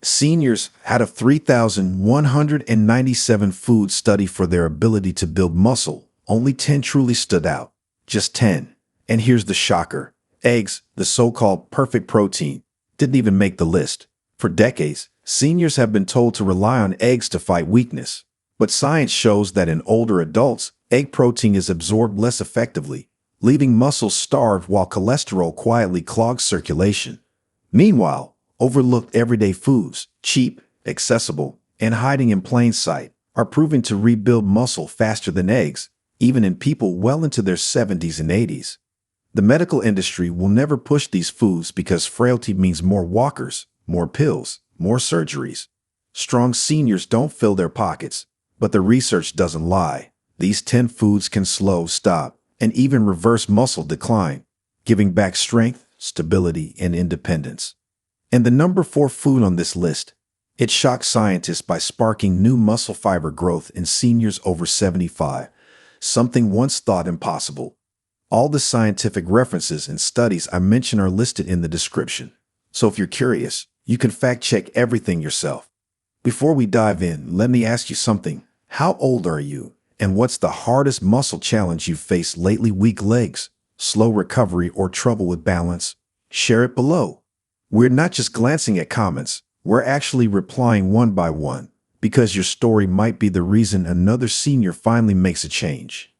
Seniors had a 3,197 food study for their ability to build muscle. Only 10 truly stood out. Just 10. And here's the shocker. Eggs, the so-called perfect protein, didn't even make the list. For decades, seniors have been told to rely on eggs to fight weakness. But science shows that in older adults, egg protein is absorbed less effectively, leaving muscles starved while cholesterol quietly clogs circulation. Meanwhile, overlooked everyday foods, cheap, accessible, and hiding in plain sight, are proving to rebuild muscle faster than eggs, even in people well into their 70s and 80s. The medical industry will never push these foods because frailty means more walkers, more pills, more surgeries. Strong seniors don't fill their pockets, but the research doesn't lie. These 10 foods can slow, stop, and even reverse muscle decline, giving back strength, stability, and independence. And the number 4 food on this list, it shocked scientists by sparking new muscle fiber growth in seniors over 75, something once thought impossible. All the scientific references and studies I mention are listed in the description. So if you're curious, you can fact-check everything yourself. Before we dive in, let me ask you something. How old are you? And what's the hardest muscle challenge you've faced lately? Weak legs, slow recovery, or trouble with balance? Share it below. We're not just glancing at comments, we're actually replying one by one, because your story might be the reason another senior finally makes a change.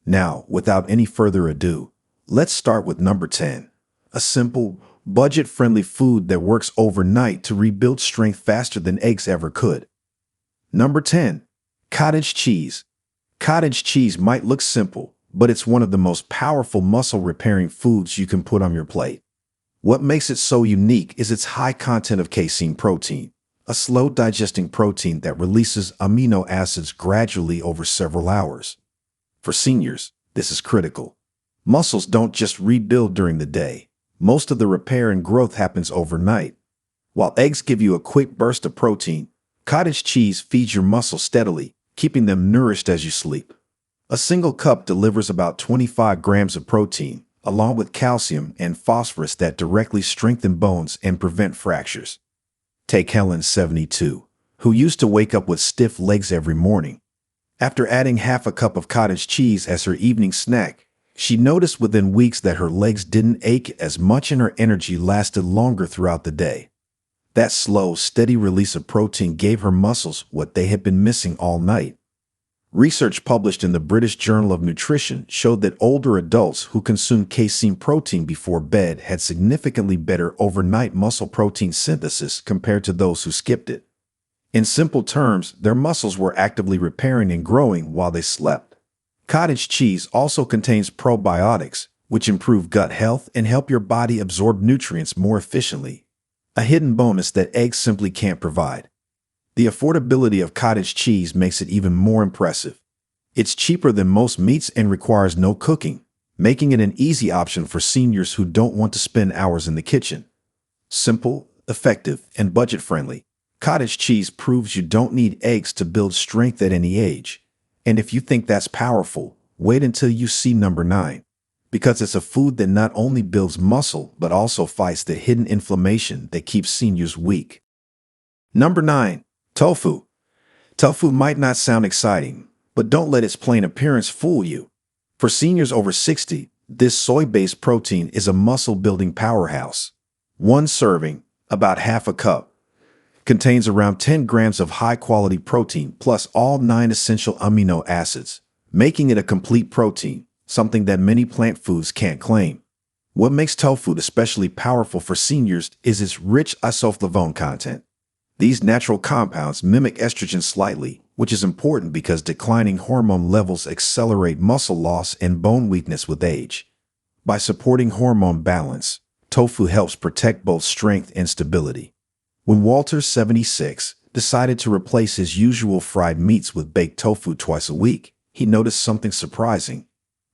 Now, without any further ado, let's start with number 10, a simple, budget-friendly food that works overnight to rebuild strength faster than eggs ever could. Number 10, cottage cheese. Cottage cheese might look simple, but it's one of the most powerful muscle-repairing foods you can put on your plate. What makes it so unique is its high content of casein protein, a slow-digesting protein that releases amino acids gradually over several hours. For seniors, this is critical. Muscles don't just rebuild during the day. Most of the repair and growth happens overnight. While eggs give you a quick burst of protein, cottage cheese feeds your muscles steadily, keeping them nourished as you sleep. A single cup delivers about 25 grams of protein, along with calcium and phosphorus that directly strengthen bones and prevent fractures. Take Helen, 72, who used to wake up with stiff legs every morning. After adding half a cup of cottage cheese as her evening snack, she noticed within weeks that her legs didn't ache as much and her energy lasted longer throughout the day. That slow, steady release of protein gave her muscles what they had been missing all night. Research published in the British Journal of Nutrition showed that older adults who consumed casein protein before bed had significantly better overnight muscle protein synthesis compared to those who skipped it. In simple terms, their muscles were actively repairing and growing while they slept. Cottage cheese also contains probiotics, which improve gut health and help your body absorb nutrients more efficiently, a hidden bonus that eggs simply can't provide. The affordability of cottage cheese makes it even more impressive. It's cheaper than most meats and requires no cooking, making it an easy option for seniors who don't want to spend hours in the kitchen. Simple, effective, and budget-friendly, cottage cheese proves you don't need eggs to build strength at any age. And if you think that's powerful, wait until you see number 9, because it's a food that not only builds muscle but also fights the hidden inflammation that keeps seniors weak. Number 9. Tofu. Tofu might not sound exciting, but don't let its plain appearance fool you. For seniors over 60, this soy-based protein is a muscle-building powerhouse. One serving, about half a cup, contains around 10 grams of high-quality protein plus all 9 essential amino acids, making it a complete protein, something that many plant foods can't claim. What makes tofu especially powerful for seniors is its rich isoflavone content. These natural compounds mimic estrogen slightly, which is important because declining hormone levels accelerate muscle loss and bone weakness with age. By supporting hormone balance, tofu helps protect both strength and stability. When Walter, 76, decided to replace his usual fried meats with baked tofu twice a week, he noticed something surprising: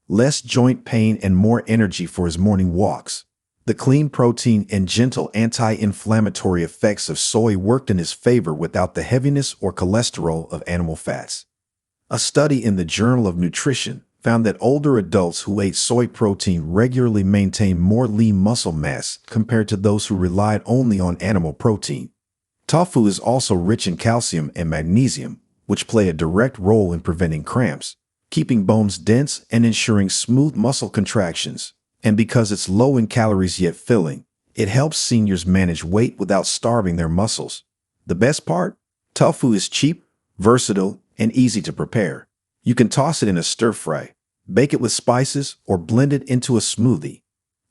less joint pain and more energy for his morning walks. The clean protein and gentle anti-inflammatory effects of soy worked in his favor without the heaviness or cholesterol of animal fats. A study in the Journal of Nutrition found that older adults who ate soy protein regularly maintained more lean muscle mass compared to those who relied only on animal protein. Tofu is also rich in calcium and magnesium, which play a direct role in preventing cramps, keeping bones dense and ensuring smooth muscle contractions. And because it's low in calories yet filling, it helps seniors manage weight without starving their muscles. The best part? Tofu is cheap, versatile, and easy to prepare. You can toss it in a stir fry, bake it with spices, or blend it into a smoothie.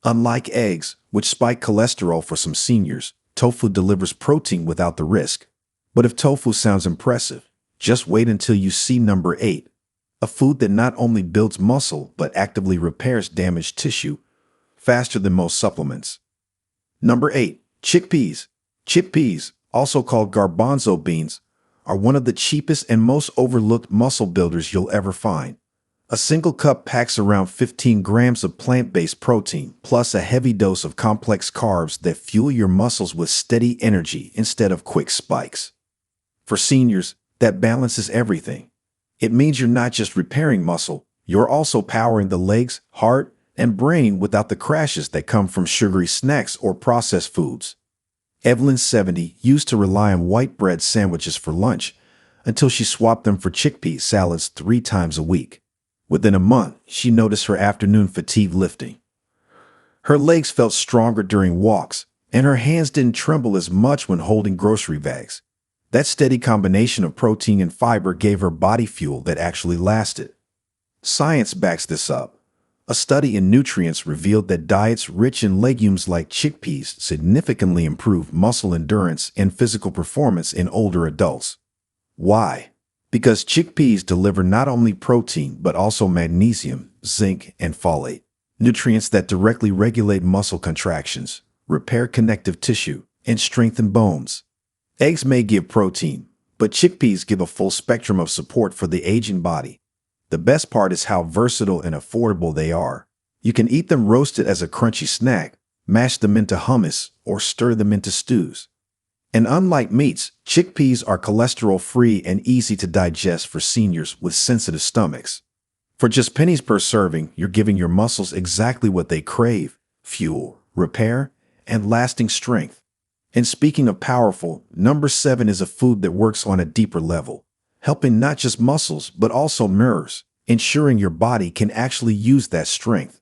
Unlike eggs, which spike cholesterol for some seniors, tofu delivers protein without the risk. But if tofu sounds impressive, just wait until you see number 8. A food that not only builds muscle but actively repairs damaged tissue faster than most supplements. Number 8. Chickpeas. Chickpeas, also called garbanzo beans, are one of the cheapest and most overlooked muscle builders you'll ever find. A single cup packs around 15 grams of plant-based protein, plus a heavy dose of complex carbs that fuel your muscles with steady energy instead of quick spikes. For seniors, that balances everything. It means you're not just repairing muscle, you're also powering the legs, heart, and brain without the crashes that come from sugary snacks or processed foods. Evelyn, 70, used to rely on white bread sandwiches for lunch until she swapped them for chickpea salads 3 times a week. Within a month, she noticed her afternoon fatigue lifting. Her legs felt stronger during walks, and her hands didn't tremble as much when holding grocery bags. That steady combination of protein and fiber gave her body fuel that actually lasted. Science backs this up. A study in nutrients revealed that diets rich in legumes like chickpeas significantly improve muscle endurance and physical performance in older adults. Why? Because chickpeas deliver not only protein but also magnesium, zinc, and folate, nutrients that directly regulate muscle contractions, repair connective tissue, and strengthen bones. Eggs may give protein, but chickpeas give a full spectrum of support for the aging body. The best part is how versatile and affordable they are. You can eat them roasted as a crunchy snack, mash them into hummus, or stir them into stews. And unlike meats, chickpeas are cholesterol-free and easy to digest for seniors with sensitive stomachs. For just pennies per serving, you're giving your muscles exactly what they crave: fuel, repair, and lasting strength. And speaking of powerful, number 7 is a food that works on a deeper level, helping not just muscles but also nerves, ensuring your body can actually use that strength.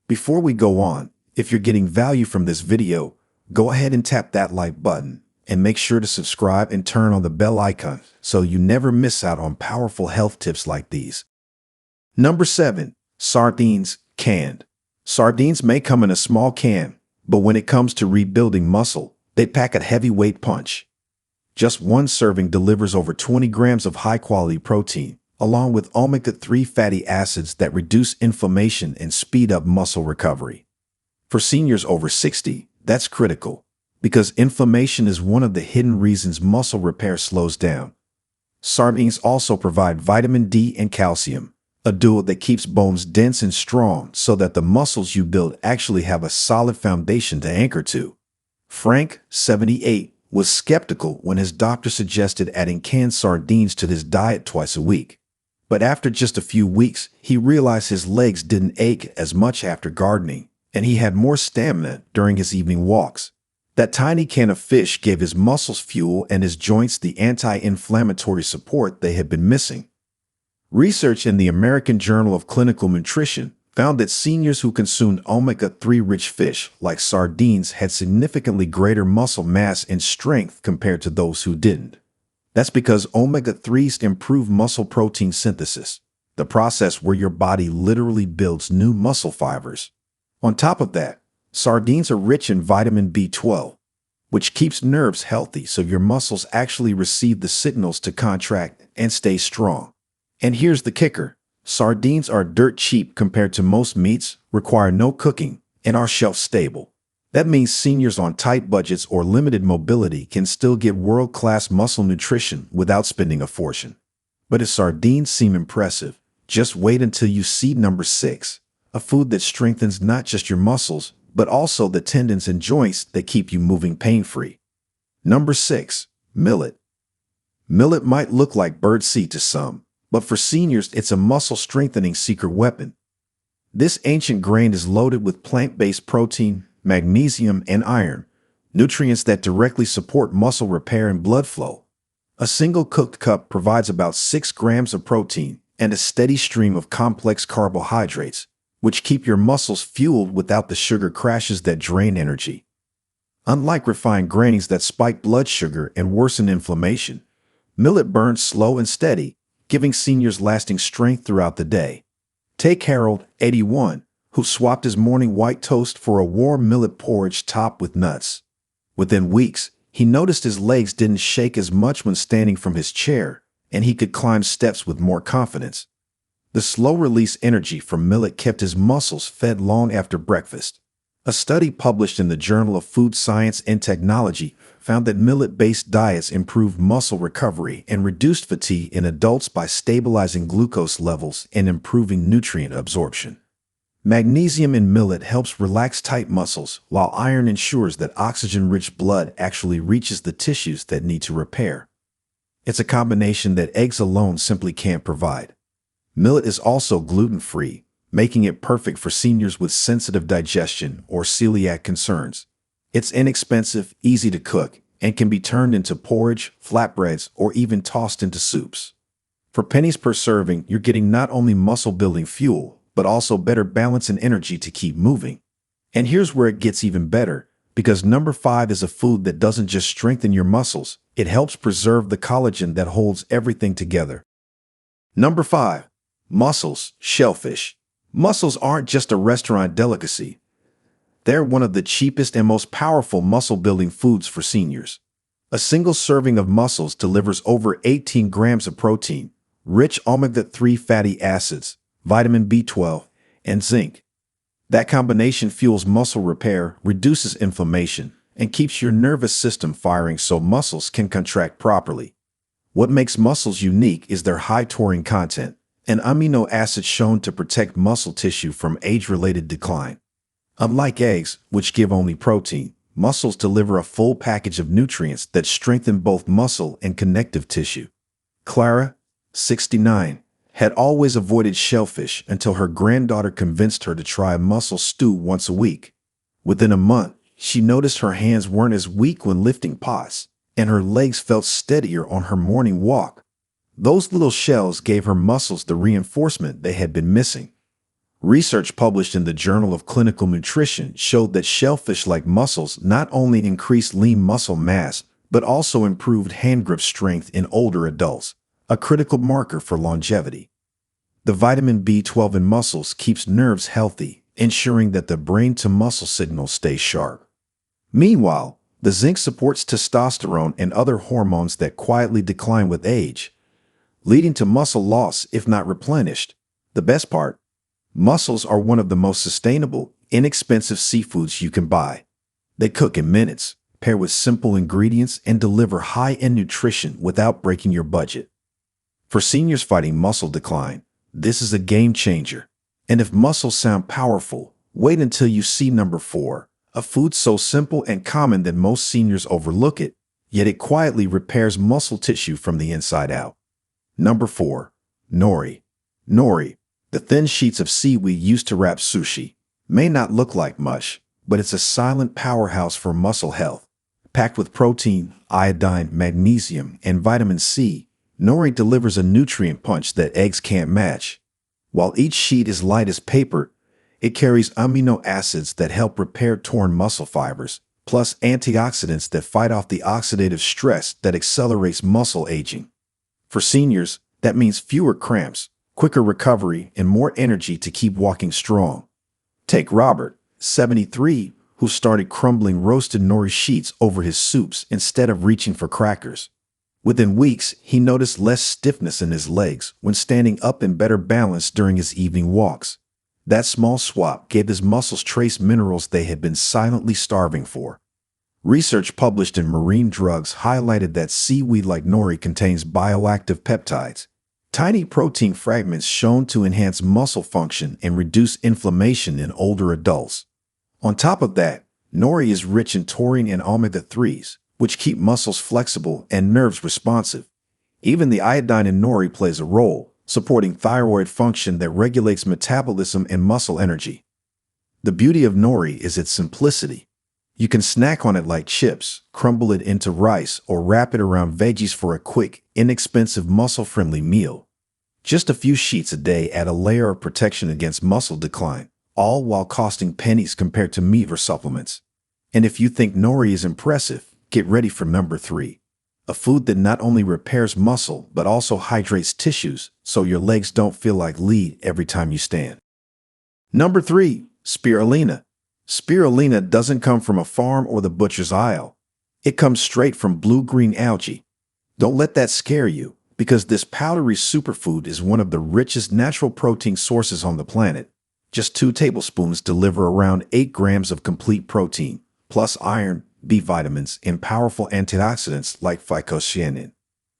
Before we go on, if you're getting value from this video, go ahead and tap that like button and make sure to subscribe and turn on the bell icon so you never miss out on powerful health tips like these. Number 7. Sardines, canned. Sardines may come in a small can, but when it comes to rebuilding muscle, they pack a heavyweight punch. Just one serving delivers over 20 grams of high-quality protein, along with omega-3 fatty acids that reduce inflammation and speed up muscle recovery. For seniors over 60, that's critical, because inflammation is one of the hidden reasons muscle repair slows down. Sardines also provide vitamin D and calcium, a duo that keeps bones dense and strong so that the muscles you build actually have a solid foundation to anchor to. Frank, 78, was skeptical when his doctor suggested adding canned sardines to his diet twice a week. But after just a few weeks, he realized his legs didn't ache as much after gardening, and he had more stamina during his evening walks. That tiny can of fish gave his muscles fuel and his joints the anti-inflammatory support they had been missing. Research in the American Journal of Clinical Nutrition found that seniors who consumed omega-3 rich fish like sardines had significantly greater muscle mass and strength compared to those who didn't. That's because omega-3s improve muscle protein synthesis, the process where your body literally builds new muscle fibers. On top of that, sardines are rich in vitamin B12, which keeps nerves healthy so your muscles actually receive the signals to contract and stay strong. And here's the kicker. Sardines are dirt cheap compared to most meats, require no cooking, and are shelf-stable. That means seniors on tight budgets or limited mobility can still get world-class muscle nutrition without spending a fortune. But if sardines seem impressive, just wait until you see number 6, a food that strengthens not just your muscles, but also the tendons and joints that keep you moving pain-free. Number 6. Millet. Millet might look like birdseed to some, but for seniors, it's a muscle-strengthening secret weapon. This ancient grain is loaded with plant-based protein, magnesium, and iron, nutrients that directly support muscle repair and blood flow. A single cooked cup provides about 6 grams of protein and a steady stream of complex carbohydrates, which keep your muscles fueled without the sugar crashes that drain energy. Unlike refined grains that spike blood sugar and worsen inflammation, millet burns slow and steady, giving seniors lasting strength throughout the day. Take Harold, 81, who swapped his morning white toast for a warm millet porridge topped with nuts. Within weeks, he noticed his legs didn't shake as much when standing from his chair, and he could climb steps with more confidence. The slow-release energy from millet kept his muscles fed long after breakfast. A study published in the Journal of Food Science and Technology found that millet-based diets improved muscle recovery and reduced fatigue in adults by stabilizing glucose levels and improving nutrient absorption. Magnesium in millet helps relax tight muscles, while iron ensures that oxygen-rich blood actually reaches the tissues that need to repair. It's a combination that eggs alone simply can't provide. Millet is also gluten-free, making it perfect for seniors with sensitive digestion or celiac concerns. It's inexpensive, easy to cook, and can be turned into porridge, flatbreads, or even tossed into soups. For pennies per serving, you're getting not only muscle-building fuel, but also better balance and energy to keep moving. And here's where it gets even better, because number 5 is a food that doesn't just strengthen your muscles, it helps preserve the collagen that holds everything together. Number 5. Mussels, shellfish. Mussels aren't just a restaurant delicacy. They're one of the cheapest and most powerful muscle-building foods for seniors. A single serving of mussels delivers over 18 grams of protein, rich omega-3 fatty acids, vitamin B12, and zinc. That combination fuels muscle repair, reduces inflammation, and keeps your nervous system firing so muscles can contract properly. What makes mussels unique is their high taurine content, an amino acid shown to protect muscle tissue from age-related decline. Unlike eggs, which give only protein, mussels deliver a full package of nutrients that strengthen both muscle and connective tissue. Clara, 69, had always avoided shellfish until her granddaughter convinced her to try a mussel stew once a week. Within a month, she noticed her hands weren't as weak when lifting pots, and her legs felt steadier on her morning walk. Those little shells gave her muscles the reinforcement they had been missing. Research published in the Journal of Clinical Nutrition showed that shellfish-like mussels not only increased lean muscle mass, but also improved hand grip strength in older adults, a critical marker for longevity. The vitamin B12 in mussels keeps nerves healthy, ensuring that the brain-to-muscle signal stays sharp. Meanwhile, the zinc supports testosterone and other hormones that quietly decline with age, leading to muscle loss if not replenished. The best part? Mussels are one of the most sustainable, inexpensive seafoods you can buy. They cook in minutes, pair with simple ingredients, and deliver high-end nutrition without breaking your budget. For seniors fighting muscle decline, this is a game changer. And if mussels sound powerful, wait until you see number 4, a food so simple and common that most seniors overlook it, yet it quietly repairs muscle tissue from the inside out. Number 4. Nori. Nori, the thin sheets of seaweed used to wrap sushi, may not look like much, but it's a silent powerhouse for muscle health. Packed with protein, iodine, magnesium, and vitamin C, nori delivers a nutrient punch that eggs can't match. While each sheet is light as paper, it carries amino acids that help repair torn muscle fibers, plus antioxidants that fight off the oxidative stress that accelerates muscle aging. For seniors, that means fewer cramps, quicker recovery, and more energy to keep walking strong. Take Robert, 73, who started crumbling roasted nori sheets over his soups instead of reaching for crackers. Within weeks, he noticed less stiffness in his legs when standing up and better balance during his evening walks. That small swap gave his muscles trace minerals they had been silently starving for. Research published in Marine Drugs highlighted that seaweed like nori contains bioactive peptides, tiny protein fragments shown to enhance muscle function and reduce inflammation in older adults. On top of that, nori is rich in taurine and omega-3s, which keep muscles flexible and nerves responsive. Even the iodine in nori plays a role, supporting thyroid function that regulates metabolism and muscle energy. The beauty of nori is its simplicity. You can snack on it like chips, crumble it into rice, or wrap it around veggies for a quick, inexpensive, muscle-friendly meal. Just a few sheets a day add a layer of protection against muscle decline, all while costing pennies compared to meat or supplements. And if you think nori is impressive, get ready for number 3. A food that not only repairs muscle, but also hydrates tissues so your legs don't feel like lead every time you stand. Number 3. Spirulina. Spirulina doesn't come from a farm or the butcher's aisle. It comes straight from blue-green algae. Don't let that scare you, because this powdery superfood is one of the richest natural protein sources on the planet. Just 2 tablespoons deliver around 8 grams of complete protein, plus iron, B vitamins, and powerful antioxidants like phycocyanin.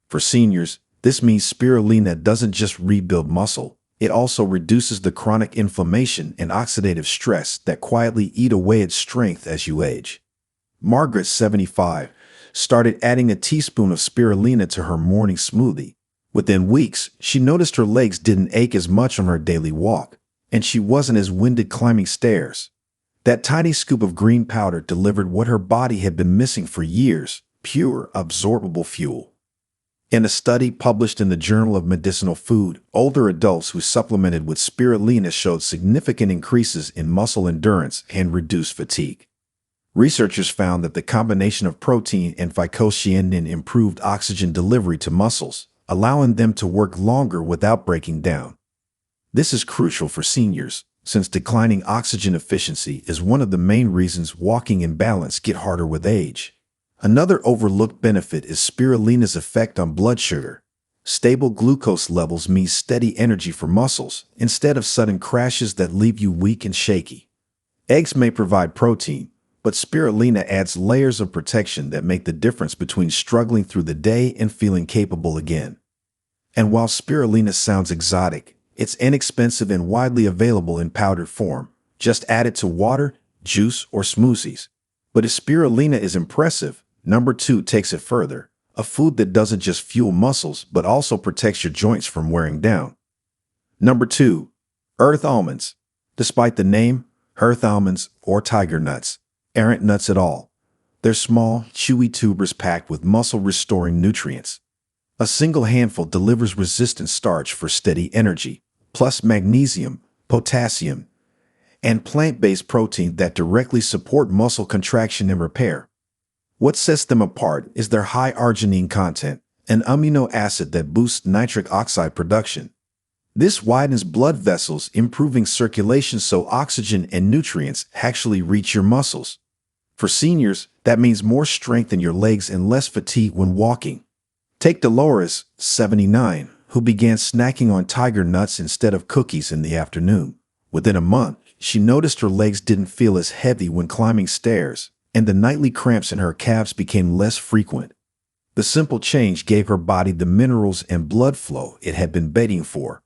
For seniors, this means spirulina doesn't just rebuild muscle, it also reduces the chronic inflammation and oxidative stress that quietly eat away at strength as you age. Margaret, 75, started adding a teaspoon of spirulina to her morning smoothie. Within weeks, she noticed her legs didn't ache as much on her daily walk, and she wasn't as winded climbing stairs. That tiny scoop of green powder delivered what her body had been missing for years: pure, absorbable fuel. In a study published in the Journal of Medicinal Food, older adults who supplemented with spirulina showed significant increases in muscle endurance and reduced fatigue. Researchers found that the combination of protein and phycocyanin improved oxygen delivery to muscles, allowing them to work longer without breaking down. This is crucial for seniors, since declining oxygen efficiency is one of the main reasons walking and balance get harder with age. Another overlooked benefit is spirulina's effect on blood sugar. Stable glucose levels mean steady energy for muscles, instead of sudden crashes that leave you weak and shaky. Eggs may provide protein, but spirulina adds layers of protection that make the difference between struggling through the day and feeling capable again. And while spirulina sounds exotic, it's inexpensive and widely available in powdered form. Just add it to water, juice, or smoothies. But if spirulina is impressive, number 2 takes it further. A food that doesn't just fuel muscles, but also protects your joints from wearing down. Number 2. Earth almonds. Despite the name, earth almonds, or tiger nuts, aren't nuts at all. They're small, chewy tubers packed with muscle-restoring nutrients. A single handful delivers resistant starch for steady energy, plus magnesium, potassium, and plant-based protein that directly support muscle contraction and repair. What sets them apart is their high arginine content, an amino acid that boosts nitric oxide production. This widens blood vessels, improving circulation so oxygen and nutrients actually reach your muscles. For seniors, that means more strength in your legs and less fatigue when walking. Take Dolores, 79, who began snacking on tiger nuts instead of cookies in the afternoon. Within a month, she noticed her legs didn't feel as heavy when climbing stairs, and the nightly cramps in her calves became less frequent. The simple change gave her body the minerals and blood flow it had been begging for.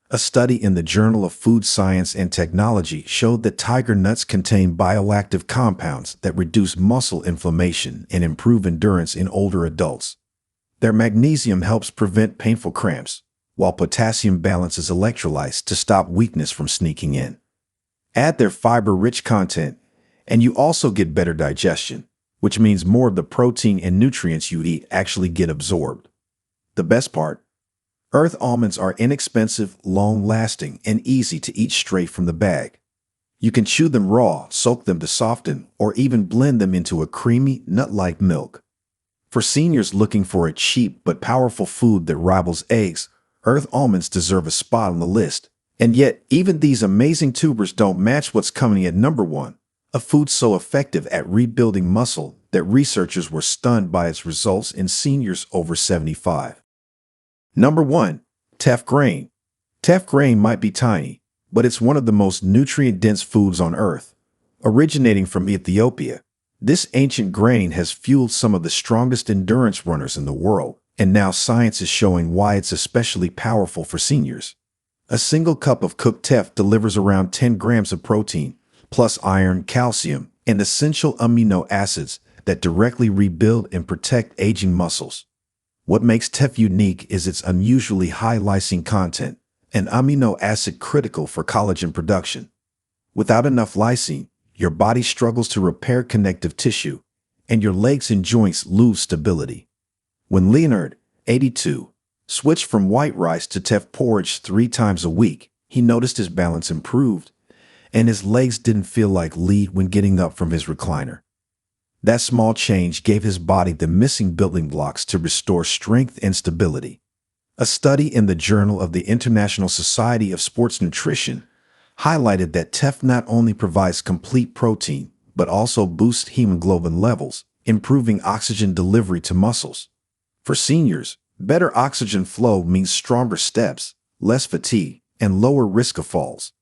A study in the Journal of Food Science and Technology showed that tiger nuts contain bioactive compounds that reduce muscle inflammation and improve endurance in older adults. Their magnesium helps prevent painful cramps, while potassium balances electrolytes to stop weakness from sneaking in. Add their fiber-rich content, and you also get better digestion, which means more of the protein and nutrients you eat actually get absorbed. The best part? Earth almonds are inexpensive, long-lasting, and easy to eat straight from the bag. You can chew them raw, soak them to soften, or even blend them into a creamy, nut-like milk. For seniors looking for a cheap but powerful food that rivals eggs, Earth almonds deserve a spot on the list. And yet, even these amazing tubers don't match what's coming at number 1, a food so effective at rebuilding muscle that researchers were stunned by its results in seniors over 75. Number 1. Teff grain. Teff grain might be tiny, but it's one of the most nutrient-dense foods on Earth. Originating from Ethiopia, this ancient grain has fueled some of the strongest endurance runners in the world, and now science is showing why it's especially powerful for seniors. A single cup of cooked teff delivers around 10 grams of protein, plus iron, calcium, and essential amino acids that directly rebuild and protect aging muscles. What makes teff unique is its unusually high lysine content, an amino acid critical for collagen production. Without enough lysine, your body struggles to repair connective tissue, and your legs and joints lose stability. When Leonard, 82, switched from white rice to teff porridge 3 times a week, he noticed his balance improved, and his legs didn't feel like lead when getting up from his recliner. That small change gave his body the missing building blocks to restore strength and stability. A study in the Journal of the International Society of Sports Nutrition highlighted that teff not only provides complete protein, but also boosts hemoglobin levels, improving oxygen delivery to muscles. For seniors, better oxygen flow means stronger steps, less fatigue, and lower risk of falls.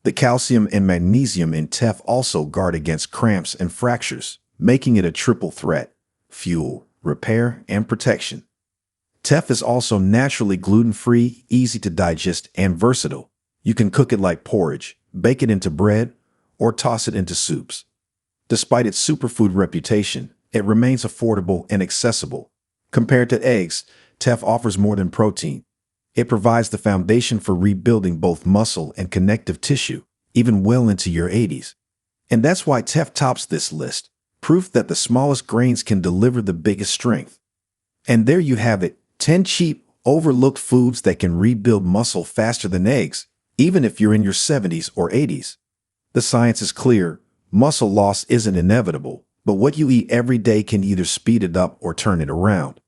The calcium and magnesium in teff also guard against cramps and fractures, making it a triple threat: fuel, repair, and protection. Teff is also naturally gluten-free, easy to digest, and versatile. You can cook it like porridge, bake it into bread, or toss it into soups. Despite its superfood reputation, it remains affordable and accessible. Compared to eggs, teff offers more than protein. It provides the foundation for rebuilding both muscle and connective tissue, even well into your 80s. And that's why teff tops this list, proof that the smallest grains can deliver the biggest strength. And there you have it, 10 cheap, overlooked foods that can rebuild muscle faster than eggs, even if you're in your 70s or 80s. The science is clear: muscle loss isn't inevitable, but what you eat every day can either speed it up or turn it around.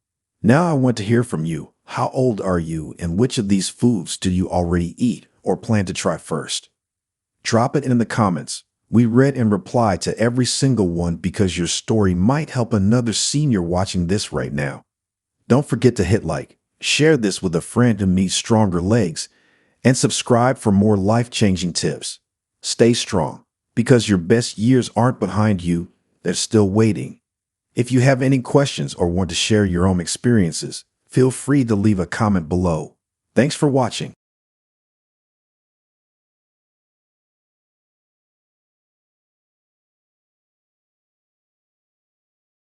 Now I want to hear from you. How old are you, and which of these foods do you already eat or plan to try first? Drop it in the comments. We read and reply to every single one because your story might help another senior watching this right now. Don't forget to hit like, share this with a friend who needs stronger legs, and subscribe for more life-changing tips. Stay strong, because your best years aren't behind you, they're still waiting. If you have any questions or want to share your own experiences, feel free to leave a comment below. Thanks for watching.